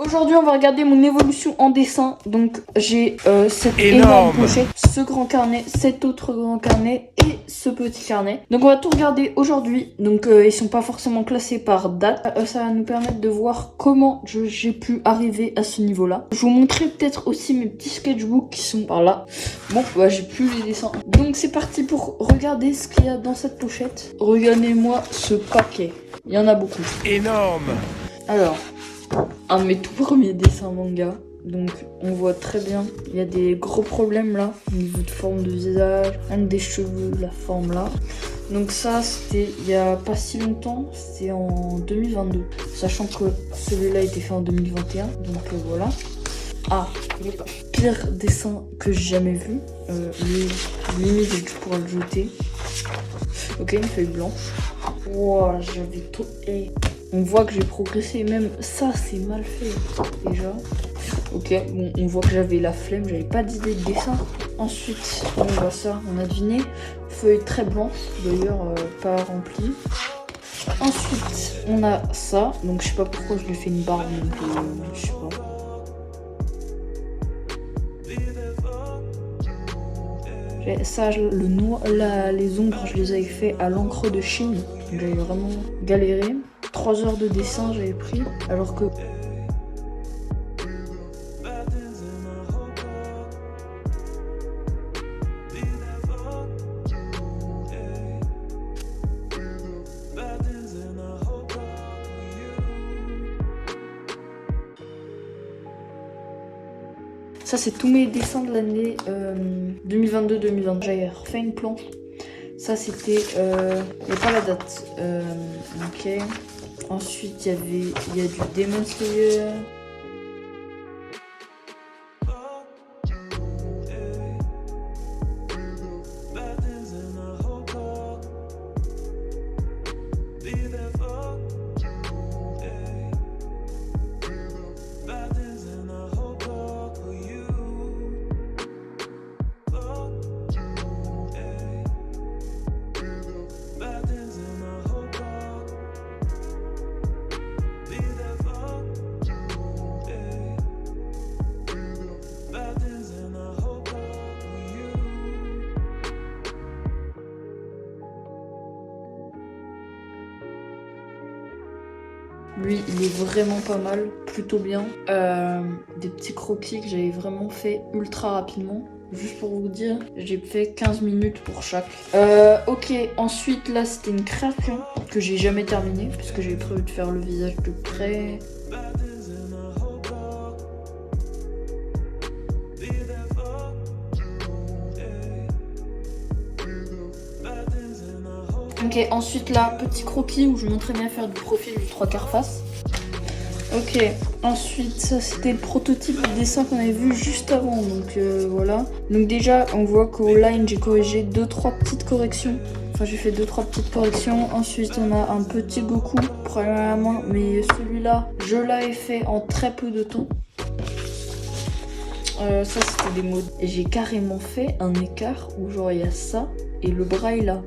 Aujourd'hui, on va regarder mon évolution en dessin. Donc, j'ai cette Énorme énorme pochette, ce grand carnet, cet autre grand carnet et ce petit carnet. Donc, on va tout regarder aujourd'hui. Donc, ils sont pas forcément classés par date. Ça va nous permettre de voir comment j'ai pu arriver à ce niveau-là. Je vous montrerai peut-être aussi mes petits sketchbooks qui sont par là. Bon, bah, j'ai plus les dessins. Donc, c'est parti pour regarder ce qu'il y a dans cette pochette. Regardez-moi ce paquet. Il y en a beaucoup. Énorme. Alors, un de mes tout premiers dessins manga. Donc, on voit très bien, il y a des gros problèmes là, au niveau de forme de visage, même des cheveux, la forme là. Donc ça, c'était il y a pas si longtemps, c'était en 2022. Sachant que celui-là a été fait en 2021, donc voilà. Ah, le pire dessin que j'ai jamais vu. Limite, je pourrais le jeter. Ok, une feuille blanche. Wow, j'avais tout... On voit que j'ai progressé, même ça c'est mal fait déjà. Ok, bon, on voit que j'avais la flemme, j'avais pas d'idée de dessin. Ensuite, on voit ça, on a deviné. Feuille très blanche, d'ailleurs pas remplie. Ensuite, on a ça, donc je sais pas pourquoi je lui fais une barbe, donc je sais pas. Ça, le noir, les ombres, je les avais fait à l'encre de Chine. J'avais vraiment galéré. 3 heures de dessin j'avais pris, alors que... Ça, c'est tous mes dessins de l'année 2022-2020. J'avais refait une planche. Ça, c'était... il n'y a pas la date. Ok. Ensuite, il y a du Demon Slayer. Lui, il est vraiment pas mal, plutôt bien. Des petits croquis que j'avais vraiment fait ultra rapidement. Juste pour vous dire, j'ai fait 15 minutes pour chaque. Ok, ensuite là, c'était une création que j'ai jamais terminée, puisque j'avais prévu de faire le visage de près. Ok, ensuite là, petit croquis où je m'entraînais à faire du profil du 3/4 face. Ok, ensuite ça c'était le prototype de dessin qu'on avait vu juste avant, donc voilà. Donc déjà on voit qu'au line j'ai corrigé 2-3 petites corrections. Enfin j'ai fait 2-3 petites corrections. Ensuite on a un petit Goku, premièrement, mais celui-là je l'avais fait en très peu de temps. Ça c'était des mots. Et j'ai carrément fait un écart où genre il y a ça et le bras est là.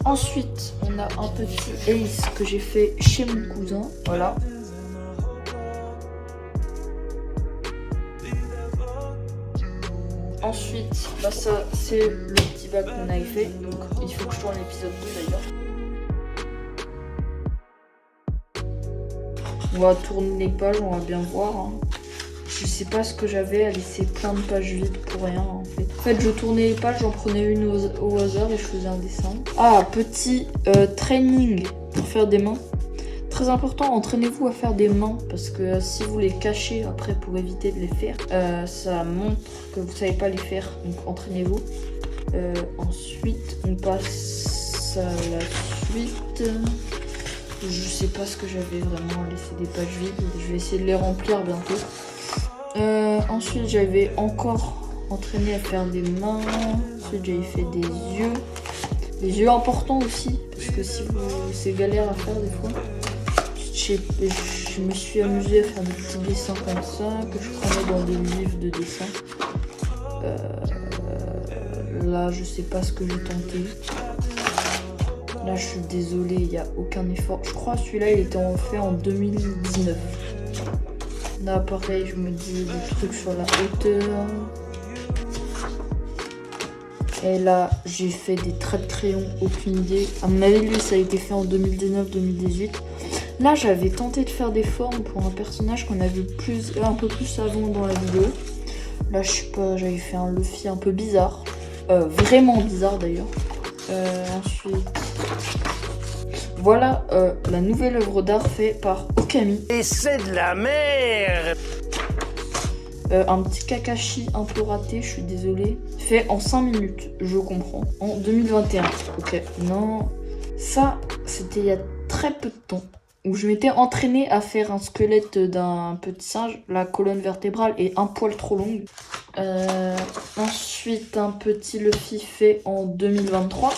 Ensuite, on a un petit Ace que j'ai fait chez mon cousin. Voilà. Ensuite, bah ça, c'est le petit bac qu'on avait fait. Donc, il faut que je tourne l'épisode 2 d'ailleurs. On va tourner les pages, on va bien voir. Hein. Je sais pas ce que j'avais à laisser plein de pages vides pour rien en fait. En fait, je tournais les pages, j'en prenais une au hasard et je faisais un dessin. Ah, petit training pour faire des mains. très important, entraînez-vous à faire des mains parce que si vous les cachez après pour éviter de les faire, ça montre que vous savez pas les faire. Donc entraînez-vous. Ensuite, on passe à la suite. Je sais pas ce que j'avais vraiment laissé des pages vides. Je vais essayer de les remplir bientôt. Ensuite, j'avais encore entraîné à faire des mains. Ensuite, j'avais fait des yeux. Les yeux importants aussi, parce que si vous, c'est galère à faire des fois. Je me suis amusée à faire des petits dessins comme ça, que je prenais dans des livres de dessin. Là, je sais pas ce que j'ai tenté. Là, je suis désolée, il n'y a aucun effort. Je crois que celui-là, il était fait en 2019. Là, pareil, je me dis des trucs sur la hauteur. Et là, j'ai fait des traits de crayon, aucune idée. À mon avis, lui, ça a été fait en 2019-2018. Là, j'avais tenté de faire des formes pour un personnage qu'on a vu un peu plus avant dans la vidéo. Là, je sais pas, j'avais fait un Luffy un peu bizarre. Vraiment bizarre d'ailleurs. Ensuite, voilà la nouvelle œuvre d'art faite par Okami. Et c'est de la merde. Un petit Kakashi un peu raté, je suis désolée. Fait en 5 minutes, je comprends. En 2021. Ok, non. Ça, c'était il y a très peu de temps. Où je m'étais entraînée à faire un squelette d'un petit singe. La colonne vertébrale est un poil trop longue. Ensuite, un petit Luffy fait en 2023.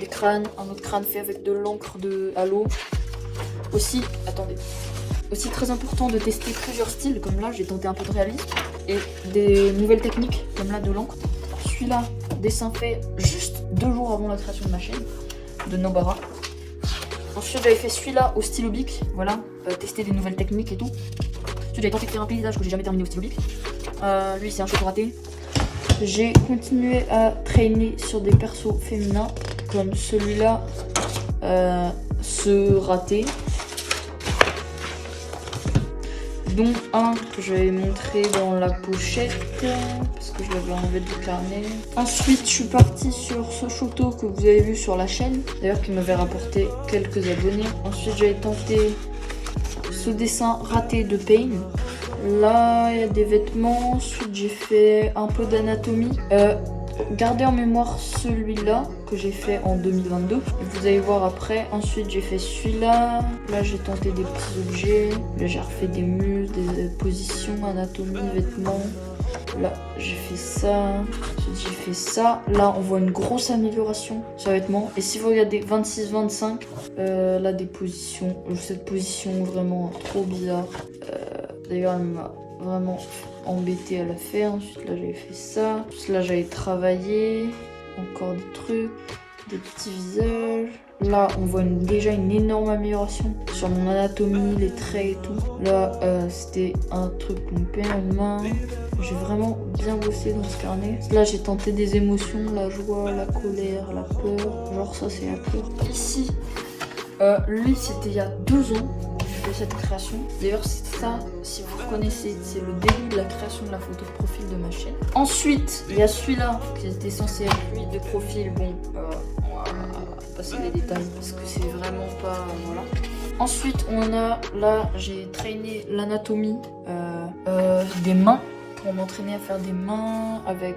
Des crânes, un autre crâne fait avec de l'encre à l'eau. Aussi, attendez. Aussi très important de tester plusieurs styles, comme là j'ai tenté un peu de réalisme. Et des nouvelles techniques, comme là de l'encre. Celui-là, dessin fait juste 2 jours avant la création de ma chaîne, de Nobara. Ensuite j'avais fait celui-là au stylo bic, voilà, tester des nouvelles techniques et tout. Ensuite j'avais tenté de faire un paysage que j'ai jamais terminé au stylo bic. Lui c'est un cheveu raté. J'ai continué à traîner sur des persos féminins. Comme celui-là, ce raté, dont un que j'avais montré dans la pochette, parce que je l'avais enlevé du carnet. Ensuite, je suis partie sur ce Shoto que vous avez vu sur la chaîne, d'ailleurs qui m'avait rapporté quelques abonnés. Ensuite, j'avais tenté ce dessin raté de Pain. Là, il y a des vêtements. Ensuite, j'ai fait un peu d'anatomie. Gardez en mémoire celui-là que j'ai fait en 2022. Vous allez voir après. Ensuite, j'ai fait celui-là. Là, j'ai tenté des petits objets. Là, j'ai refait des muscles, des positions, anatomie, vêtements. Là, j'ai fait ça. Ensuite, j'ai fait ça. Là, on voit une grosse amélioration sur les vêtements. Et si vous regardez 26-25, là, des positions. Cette position vraiment trop bizarre. D'ailleurs, elle m'a vraiment embêté à la faire. Ensuite là j'avais fait ça. Ensuite là j'avais travaillé. Encore des trucs. Des petits visages. Là on voit déjà une énorme amélioration sur mon anatomie, les traits et tout. Là c'était un truc pour me payer une main. J'ai vraiment bien bossé dans ce carnet. Là j'ai tenté des émotions, la joie, la colère, la peur. Genre ça c'est la peur. Ici, lui c'était il y a 2 ans. De cette création. D'ailleurs c'est ça, si vous reconnaissez, c'est le début de la création de la photo de profil de ma chaîne. Ensuite, il y a celui-là qui était censé être lui de profil. Bon, on va passer les détails parce que c'est vraiment pas... voilà. Ensuite, on a, là, j'ai traîné l'anatomie des mains pour m'entraîner à faire des mains avec...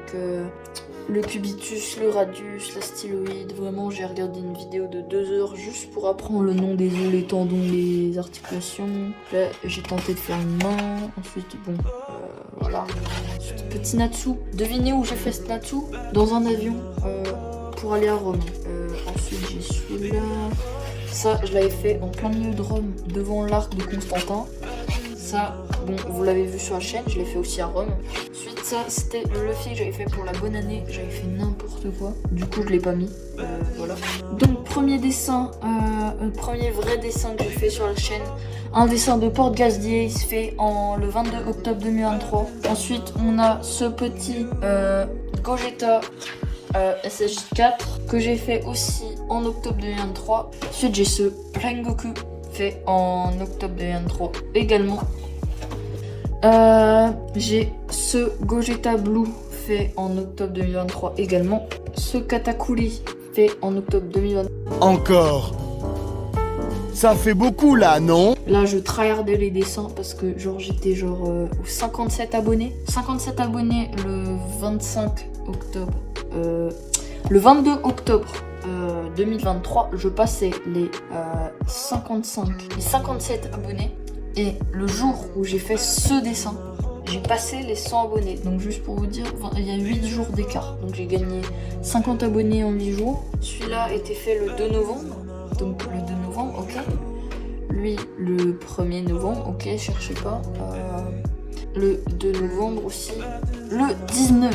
le cubitus, le radius, la styloïde. Vraiment, j'ai regardé une vidéo de 2 heures juste pour apprendre le nom des os, les tendons, les articulations. Là, j'ai tenté de faire une main. Ensuite, bon, voilà. Ensuite, petit Natsu. Devinez où j'ai fait ce Natsu? Dans un avion pour aller à Rome. Ensuite, j'ai celui-là. Ça, je l'avais fait en plein milieu de Rome, devant l'arc de Constantin. Ça, bon, vous l'avez vu sur la chaîne, je l'ai fait aussi à Rome. Ensuite, ça c'était le Luffy que j'avais fait pour la bonne année. J'avais fait n'importe quoi. Du coup je l'ai pas mis. Voilà. Donc premier dessin, premier vrai dessin que j'ai fait sur la chaîne. Un dessin de Port Gazdier, il se fait le 22 octobre 2023. Ensuite on a ce petit Gogeta SSJ4 que j'ai fait aussi en octobre 2023. Ensuite j'ai ce Plain Goku fait en octobre 2023 également. J'ai ce Gogeta Blue fait en octobre 2023 également. Ce Katakuri fait en octobre 2023. Encore. Ça fait beaucoup là, non? Là je tryhardais les dessins parce que genre j'étais genre aux 57 abonnés. 57 abonnés le 25 octobre. Le 22 octobre 2023, je passais les 57 abonnés. Et le jour où j'ai fait ce dessin, j'ai passé les 100 abonnés. Donc juste pour vous dire, il y a 8 jours d'écart. Donc j'ai gagné 50 abonnés en 8 jours. Celui-là était fait le 2 novembre. Donc le 2 novembre, ok. Lui, le 1er novembre, ok, cherchez pas. Le 2 novembre aussi. Le 19,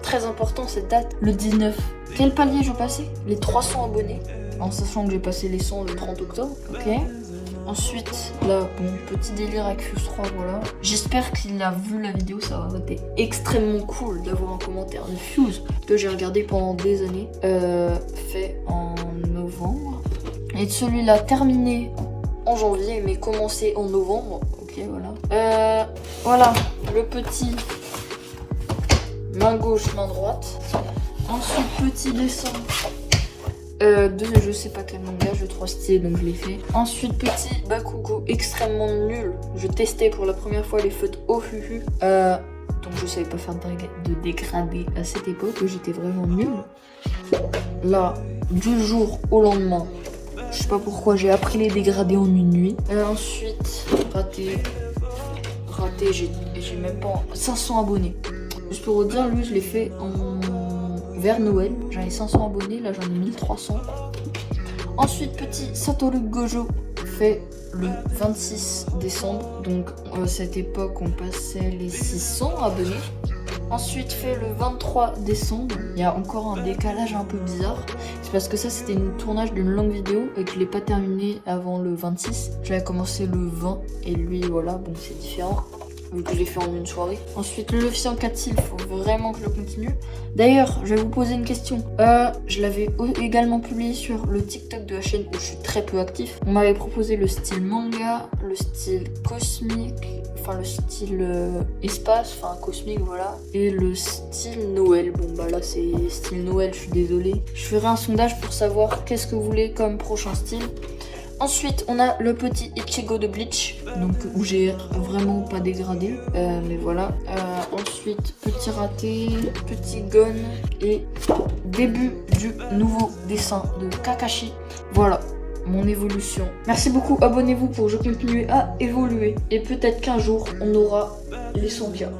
très important cette date. Le 19, quel palier je passais? Les 300 abonnés. En sachant que j'ai passé les 100 le 30 octobre, ok. Ensuite, là, bon, petit délire avec Fuse3, voilà. J'espère qu'il a vu la vidéo, ça aurait été extrêmement cool d'avoir un commentaire de Fuse que j'ai regardé pendant des années, fait en novembre. Et celui-là terminé en janvier, mais commencé en novembre. Ok, voilà. Voilà, le petit main gauche, main droite. Ensuite, petit dessin. De je sais pas quel manga, je trouve stylé donc je l'ai fait. Ensuite petit Bakugo extrêmement nul. Je testais pour la première fois les feutres au fufu. Donc je savais pas faire de dégradé à cette époque, j'étais vraiment nul. Là, du jour au lendemain, je sais pas pourquoi j'ai appris les dégradés en une nuit. Ensuite, raté, j'ai même pas 500 abonnés. Juste pour vous dire, lui je l'ai fait vers Noël, j'avais 500 abonnés, là j'en ai 1300. Ensuite, petit Satoru Gojo fait le 26 décembre, donc à cette époque on passait les 600 abonnés. Ensuite, fait le 23 décembre, il y a encore un décalage un peu bizarre. C'est parce que ça c'était un tournage d'une longue vidéo et que je l'ai pas terminé avant le 26. J'avais commencé le 20 et lui voilà, bon c'est différent. Vu que je l'ai fait en une soirée. Ensuite, le Luffy en 4 cils, faut vraiment que je le continue. D'ailleurs, je vais vous poser une question. Je l'avais également publié sur le TikTok de la chaîne où je suis très peu actif. On m'avait proposé le style manga, le style cosmique, enfin le style espace, enfin cosmique, voilà. Et le style Noël. Bon, bah là, c'est style Noël, je suis désolée. Je ferai un sondage pour savoir qu'est-ce que vous voulez comme prochain style. Ensuite, on a le petit Ichigo de Bleach, donc où j'ai vraiment pas dégradé, mais voilà. Ensuite, petit raté, petit gun et début du nouveau dessin de Kakashi. Voilà, mon évolution. Merci beaucoup, abonnez-vous pour que je continue à évoluer. Et peut-être qu'un jour, on aura les 100 biens.